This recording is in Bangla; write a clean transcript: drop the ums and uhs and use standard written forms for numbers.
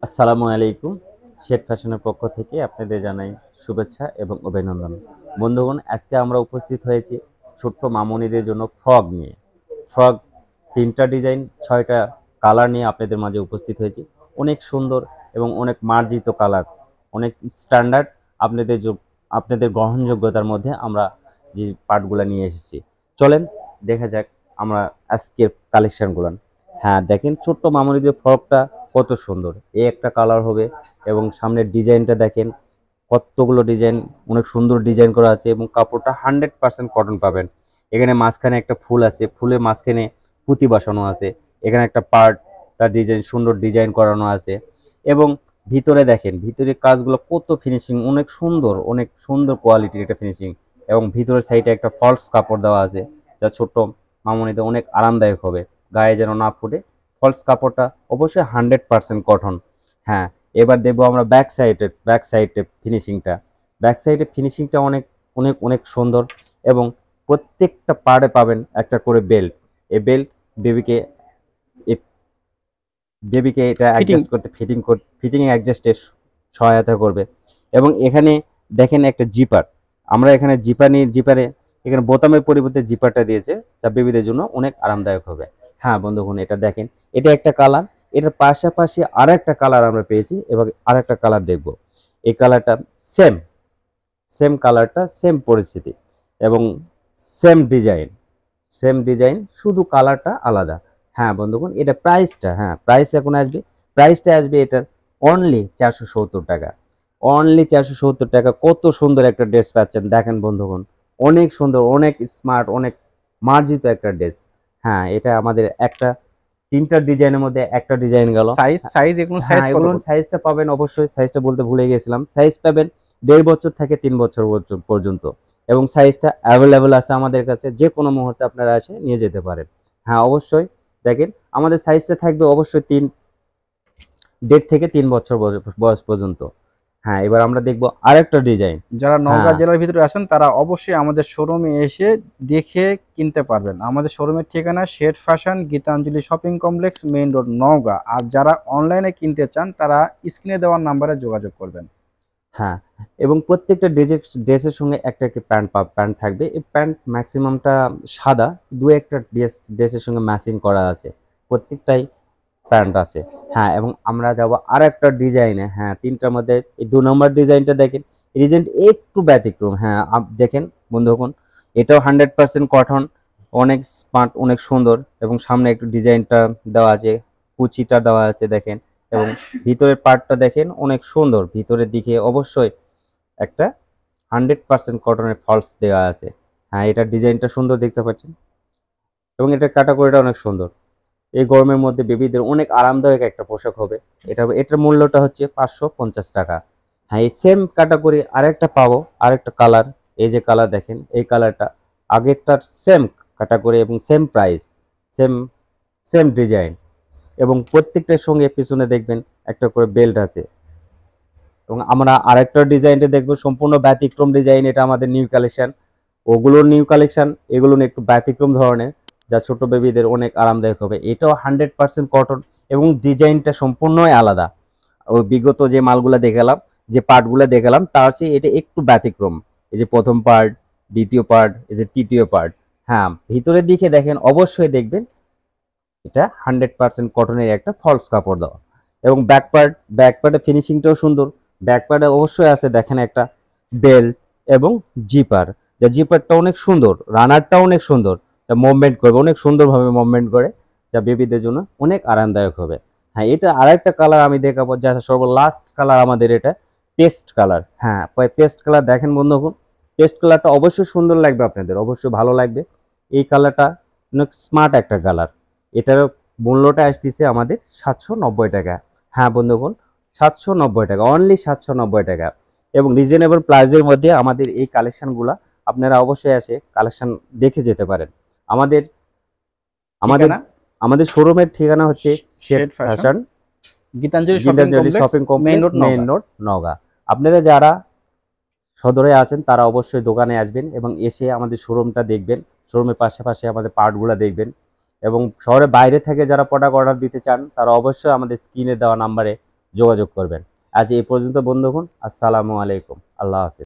আসসালামু আলাইকুম। শেড ফ্যাশনের পক্ষ থেকে আপনাদের জানাই শুভেচ্ছা এবং অভিনন্দন। বন্ধুগণ, আজকে আমরা উপস্থিত হয়েছি ছোট্ট মামুনিদের জন্য ফ্রক নিয়ে। ফ্রক ৩টা ডিজাইন ৬টা কালার নিয়ে আপনাদের মাঝে উপস্থিত হয়েছি। অনেক সুন্দর এবং অনেক মার্জিত কালার, অনেক স্ট্যান্ডার্ড আপনাদের আপনাদের গ্রহণযোগ্যতার মধ্যে আমরা যে পার্টগুলো নিয়ে এসেছি। চলেন দেখা যাক আমরা আজকের কালেকশনগুলো। হ্যাঁ, দেখেন ছোট্ট মামুনিদের ফ্রকটা কত সুন্দর। এই একটা কালার হবে এবং সামনের ডিজাইনটা দেখেন কতগুলো ডিজাইন, অনেক সুন্দর ডিজাইন করা আছে এবং কাপড়টা 100% কটন পাবেন। এখানে মাঝখানে একটা ফুল আছে, ফুলের মাঝখানে পুঁতি বসানো আছে। এখানে একটা পার্টটা ডিজাইন, সুন্দর ডিজাইন করানো আছে এবং ভিতরে দেখেন ভিতরের কাজগুলো কত ফিনিশিং, অনেক সুন্দর কোয়ালিটির একটা ফিনিশিং এবং ভিতরের সাইডে একটা ফলস কাপড় দেওয়া আছে যা ছোট্ট মামুনিতে অনেক আরামদায়ক হবে, গায়ে যেন না ফুটে। ফলস কাপড়টা অবশ্যই 100% কটন। হ্যাঁ, এবার দেখবো আমরা ব্যাক সাইডে ফিনিশিংটা। ব্যাক সাইডে ফিনিশিংটা অনেক অনেক অনেক সুন্দর এবং প্রত্যেকটা পাড়ে পাবেন একটা করে বেল্ট। এই বেল্ট বেবিকে বেবিকে এটা ফিটিং। অ্যাডজাস্ট করতে, ফিটিং অ্যাডজাস্টের সহায়তা করবে। এবং এখানে দেখেন একটা জিপার, আমরা এখানে জিপারে এখানে বোতামের পরিবর্তে জিপারটা দিয়েছে যা বেবিদের জন্য অনেক আরামদায়ক হবে। হ্যাঁ বন্ধুগণ, এটা দেখেন, এটা একটা কালার। এটার পাশাপাশি আর একটা কালার আমরা পেয়েছি এবং আর একটা কালার দেখব। এই কালারটা সেম সেম কালারটা, সেম পরিস্থিতি এবং সেম ডিজাইন, শুধু কালারটা আলাদা। হ্যাঁ বন্ধুগণ, এটা প্রাইসটা, হ্যাঁ প্রাইস এখন আসবে। প্রাইসটা আসবে এটার অনলি 470 টাকা। অনলি 470 টাকা। কত সুন্দর একটা ড্রেস পাচ্ছেন দেখেন বন্ধুগণ, অনেক সুন্দর, অনেক স্মার্ট, অনেক মার্জিত একটা ড্রেস। হ্যাঁ, এটা আমাদের একটা 3টা ডিজাইনের মধ্যে একটা ডিজাইন গেল। সাইজ এগুলো সাইজ হ্যাঁ, কত এগুলোর পড়বে? সাইজটা পাবেন, অবশ্যই সাইজটা বলতে ভুলে গেছিলাম। সাইজ পাবেন 1.5 বছর থেকে 3 বছর পর্যন্ত এবং সাইজটা অ্যাভেলেবেল আছে আমাদের কাছে, যে কোনো মুহূর্তে আপনারা এসে নিয়ে যেতে পারেন। হ্যাঁ অবশ্যই, দেখেন আমাদের সাইজটা থাকবে অবশ্যই 1.5 থেকে 3 বছর বয়স পর্যন্ত। হ্যাঁ, এবার আমরা দেখবো আরেকটা ডিজাইন। যারা নওগাঁ হ্যাঁ জেলার ভিতরে আছেন তারা অবশ্যই আমাদের শোরুমে এসে দেখে কিনতে পারবেন। আমাদের শোরুমের ঠিকানা shade fashion, Gitanjali shopping complex, main road, Naogaon. আর যারা অনলাইনে কিনতে চান তারা স্ক্রিনে দেওয়ার নাম্বারে যোগাযোগ করবেন। হ্যাঁ, এবং প্রত্যেকটা ড্রেসের সঙ্গে একটা একটা প্যান্ট থাকবে। এই প্যান্ট ম্যাক্সিমামটা সাদা, দু একটা ড্রেসের সঙ্গে ম্যাচিং করা আছে, প্রত্যেকটাই প্যান্ট আছে। হ্যাঁ, এবং আমরা যাব আর একটা ডিজাইনে। হ্যাঁ, 3টার মধ্যে এই 2 নম্বর ডিজাইনটা দেখেন, এই ডিজাইনটা একটু ব্যতিক্রম। হ্যাঁ দেখেন বন্ধুগণ, এটাও 100% কটন, অনেক স্মার্ট, অনেক সুন্দর এবং সামনে একটু ডিজাইনটা দেওয়া আছে, কুচিটা দেওয়া আছে দেখেন। এবং ভিতরের পার্টটা দেখেন অনেক সুন্দর, ভিতরের দিকে অবশ্যই একটা 100% কটনের ফলস দেওয়া আছে। হ্যাঁ, এটার ডিজাইনটা সুন্দর দেখতে পাচ্ছেন এবং এটার ক্যাটাগরিটা অনেক সুন্দর। এই গরমের মধ্যে বেবিদের অনেক আরামদায়ক একটা পোশাক হবে। এটার মূল্যটা হচ্ছে 550 টাকা। হ্যাঁ, এই সেম ক্যাটাগরি আরেকটা পাবো, আরেকটা কালার। এই যে কালার দেখেন, এই কালারটা আগেরটার সেম ক্যাটাগরি এবং same price, same same design এবং প্রত্যেকটার সঙ্গে পিছনে দেখবেন একটা করে বেল্ট আছে। এবং আমরা আরেকটা ডিজাইনটা দেখবো, সম্পূর্ণ ব্যতিক্রম ডিজাইন। এটা আমাদের নিউ কালেকশন, ওগুলোর নিউ কালেকশন, এগুলো একটু ব্যতিক্রম ধরনের, যা ছোট বেবিদের অনেক আরামদায়ক হবে। এটাও 100% কটন এবং ডিজাইনটা সম্পূর্ণই আলাদা। ওই বিগত যে মালগুলো দেখালাম, যে পার্টগুলো দেখালাম, তার চেয়ে এটা একটু ব্যতিক্রম। এই যে প্রথম পার্ট, দ্বিতীয় পার্ট, এই যে তৃতীয় পার্ট। হ্যাঁ, ভিতরের দিকে দেখেন, অবশ্যই দেখবেন এটা 100% কটনের একটা ফলস কাপড় দেওয়া এবং ব্যাকপার্টের ফিনিশিংটাও সুন্দর। ব্যাকপার্টে অবশ্যই আছে দেখেন একটা বেল্ট এবং জিপার, যা জিপারটা অনেক সুন্দর, রানারটা অনেক সুন্দর, যা মুভমেন্ট করবে, অনেক সুন্দরভাবে মুভমেন্ট করে, যা বেবিদের জন্য অনেক আরামদায়ক হবে। হ্যাঁ, এটা আরেকটা কালার আমি দেখাবো, যা সর্বলাস্ট কালার আমাদের, এটা পেস্ট কালার। হ্যাঁ, পেস্ট কালার দেখেন বন্ধুগণ, পেস্ট কালারটা অবশ্যই সুন্দর লাগবে, আপনাদের অবশ্যই ভালো লাগবে। এই কালারটা অনেক স্মার্ট একটা কালার। এটার মূল্যটা আসতেছে আমাদের 790 টাকা। হ্যাঁ বন্ধুগণ, 790 টাকা, অনলি 790 টাকা এবং রিজনেবল প্রাইসের মধ্যে আমাদের এই কালেকশনগুলা আপনারা অবশ্যই এসে কালেকশন দেখে যেতে পারেন। আমাদের আমাদের ঠিকানা আমাদের শোরুমের ঠিকানা হচ্ছে shade shade fashion, fashion, Gitanjali shopping Gitanjali complex, shopping main complex, road, main Naogaon. Road, Naogaon. আপনারা যারা সদরে আছেন তারা অবশ্যই দোকানে আসবেন এবং এসে আমাদের শোরুমটা দেখবেন। শোরুমের পাশাপাশি আমাদের পার্টগুলো দেখবেন এবং শহরের বাইরে থেকে যারা প্রোডাক্ট অর্ডার দিতে চান তারা অবশ্যই আমাদের স্ক্রিনে দেওয়া নাম্বারে যোগাযোগ করবেন। আজ এই পর্যন্ত বন্ধুগণ, আসসালামু আলাইকুম, আল্লাহ হাফেজ।